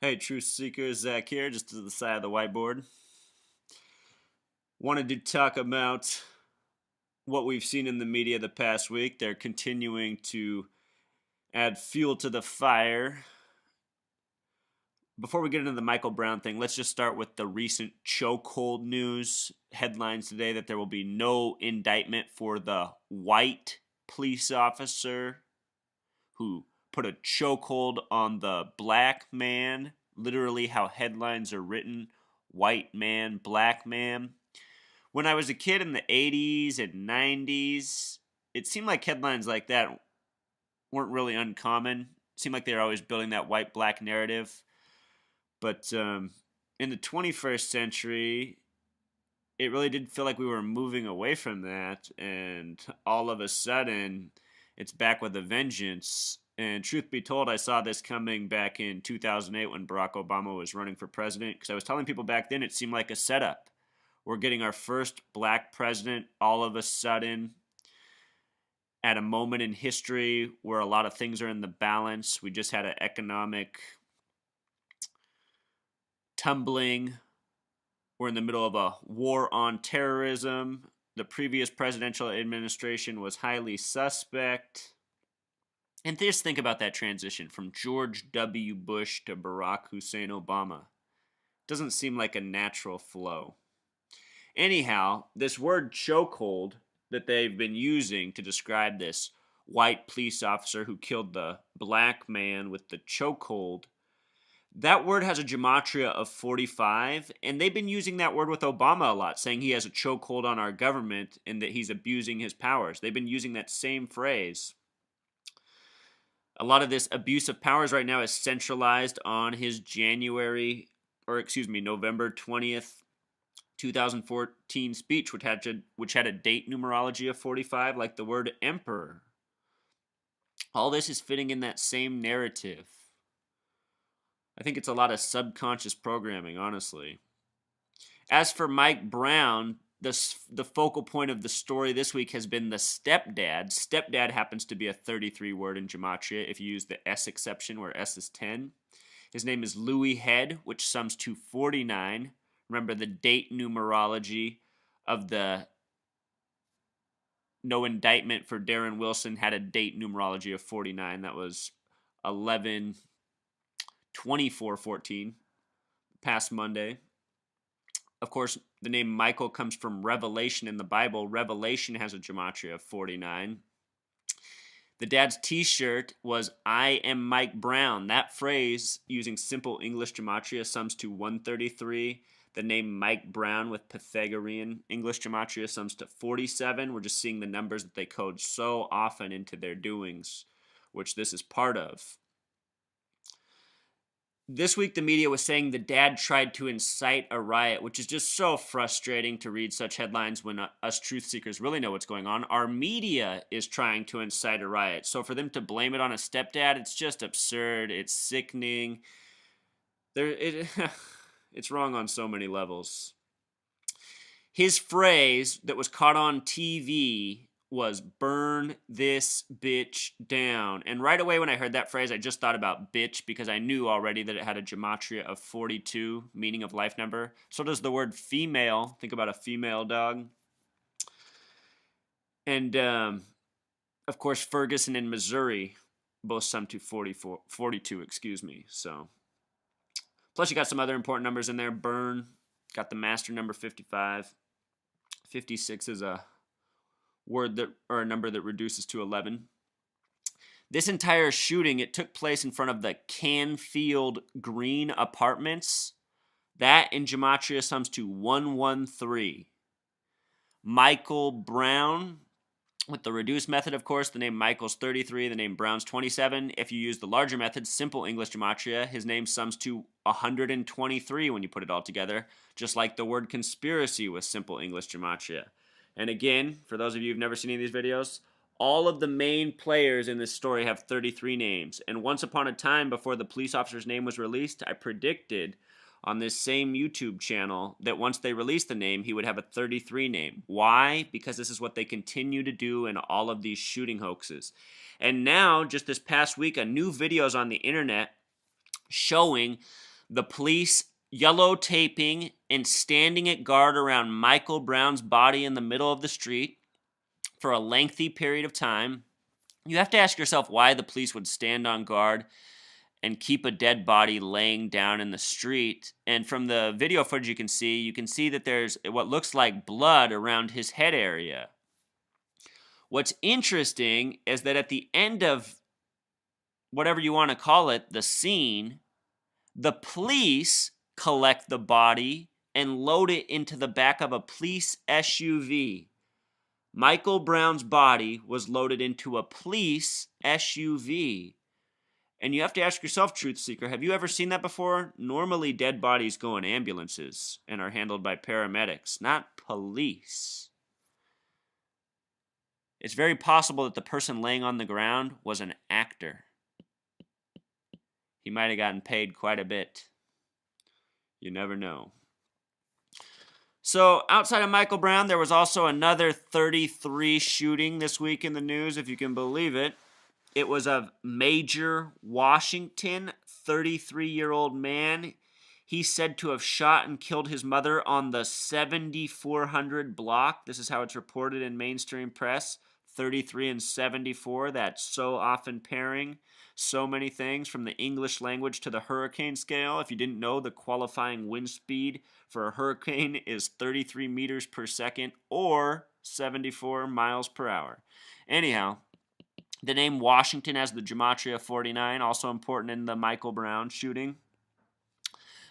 Hey, Truth Seekers, Zach here, just to the side of the whiteboard. Wanted to talk about what we've seen in the media the past week. They're continuing to add fuel to the fire. Before we get into the Michael Brown thing, let's just start with the recent chokehold news headlines today that there will be no indictment for the white police officer who put a chokehold on the black man. Literally, how headlines are written: white man, black man. When I was a kid in the 80s and 90s, it seemed like headlines like that weren't really uncommon. It seemed like they were always building that white black narrative. But in the 21st century, it really did feel like we were moving away from that. And all of a sudden, it's back with a vengeance. And truth be told, I saw this coming back in 2008 when Barack Obama was running for president, because I was telling people back then it seemed like a setup. We're getting our first black president all of a sudden at a moment in history where a lot of things are in the balance. We just had an economic tumbling. We're in the middle of a war on terrorism. The previous presidential administration was highly suspect. And just think about that transition from George W. Bush to Barack Hussein Obama. Doesn't seem like a natural flow. Anyhow, this word chokehold that they've been using to describe this white police officer who killed the black man with the chokehold, that word has a gematria of 45, and they've been using that word with Obama a lot, saying he has a chokehold on our government and that he's abusing his powers. They've been using that same phrase. A lot of this abuse of powers right now is centralized on his November 20th, 2014 speech, which had a date numerology of 45, like the word emperor. All this is fitting in that same narrative. I think it's a lot of subconscious programming, honestly. As for Mike Brown, the focal point of the story this week has been the stepdad. Stepdad happens to be a 33 word in gematria if you use the S exception where S is 10. His name is Louis Head, which sums to 49. Remember the date numerology of the no indictment for Darren Wilson had a date numerology of 49. That was 11/24/14, past Monday. Of course, the name Michael comes from Revelation in the Bible. Revelation has a gematria of 49. The dad's t-shirt was "I am Mike Brown." That phrase, using simple English gematria, sums to 133. The name Mike Brown with Pythagorean English gematria sums to 47. We're just seeing the numbers that they code so often into their doings, which this is part of. This week, the media was saying the dad tried to incite a riot, which is just so frustrating to read such headlines when us truth seekers really know what's going on. Our media is trying to incite a riot. So for them to blame it on a stepdad, it's just absurd. It's sickening. It's wrong on so many levels. His phrase that was caught on TV was "burn this bitch down." And right away when I heard that phrase, I just thought about bitch because I knew already that it had a gematria of 42, meaning of life number. So does the word female. Think about a female dog. And, of course, Ferguson and Missouri both sum to 42, So, plus you got some other important numbers in there. Burn, got the master number 55. 56 is a word that, or a number that reduces to 11. This entire shooting, it took place in front of the Canfield Green Apartments. That in gematria sums to 113. Michael Brown, with the reduced method, of course, the name Michael's 33, the name Brown's 27. If you use the larger method, simple English gematria, his name sums to 123 when you put it all together, just like the word conspiracy with simple English gematria. And again, for those of you who've never seen any of these videos, all of the main players in this story have 33 names. And once upon a time, before the police officer's name was released, I predicted on this same YouTube channel that once they released the name, he would have a 33 name. Why? Because this is what they continue to do in all of these shooting hoaxes. And now, just this past week, a new video is on the internet showing The police yellow taping and standing at guard around Michael Brown's body in the middle of the street for a lengthy period of time. You have to ask yourself why the police would stand on guard and keep a dead body laying down in the street. And from the video footage you can see that there's what looks like blood around his head area. What's interesting is that at the end of whatever you want to call it, the scene, the police collect the body and load it into the back of a police SUV. Michael Brown's body was loaded into a police SUV. And you have to ask yourself, truth seeker, have you ever seen that before? Normally, dead bodies go in ambulances and are handled by paramedics, not police. It's very possible that the person laying on the ground was an actor. He might have gotten paid quite a bit. You never know. So, outside of Michael Brown, there was also another 33 shooting this week in the news, if you can believe it. It was of Major Washington, 33-year-old man. He's said to have shot and killed his mother on the 7400 block. This is how it's reported in mainstream press. 33 and 74, that so often pairing so many things from the English language to the hurricane scale. If you didn't know, the qualifying wind speed for a hurricane is 33 meters per second or 74 miles per hour. Anyhow, the name Washington has the gematria 49, also important in the Michael Brown shooting.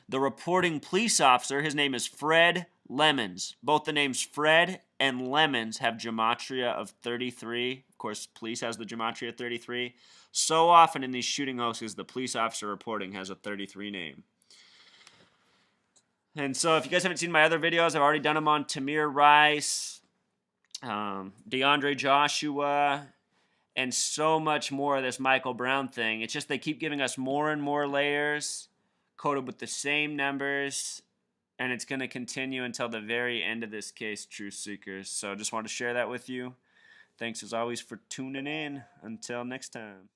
The reporting police officer, his name is Fred Lemons. Both the names Fred and Lemons have gematria of 33. Of course, police has the gematria 33. So often in these shooting hoaxes, the police officer reporting has a 33 name. And so if you guys haven't seen my other videos, I've already done them on Tamir Rice, DeAndre Joshua, and so much more of this Michael Brown thing. It's just they keep giving us more and more layers, coded with the same numbers, and it's going to continue until the very end of this case, Truth Seekers. So just want to share that with you. Thanks as always for tuning in. Until next time.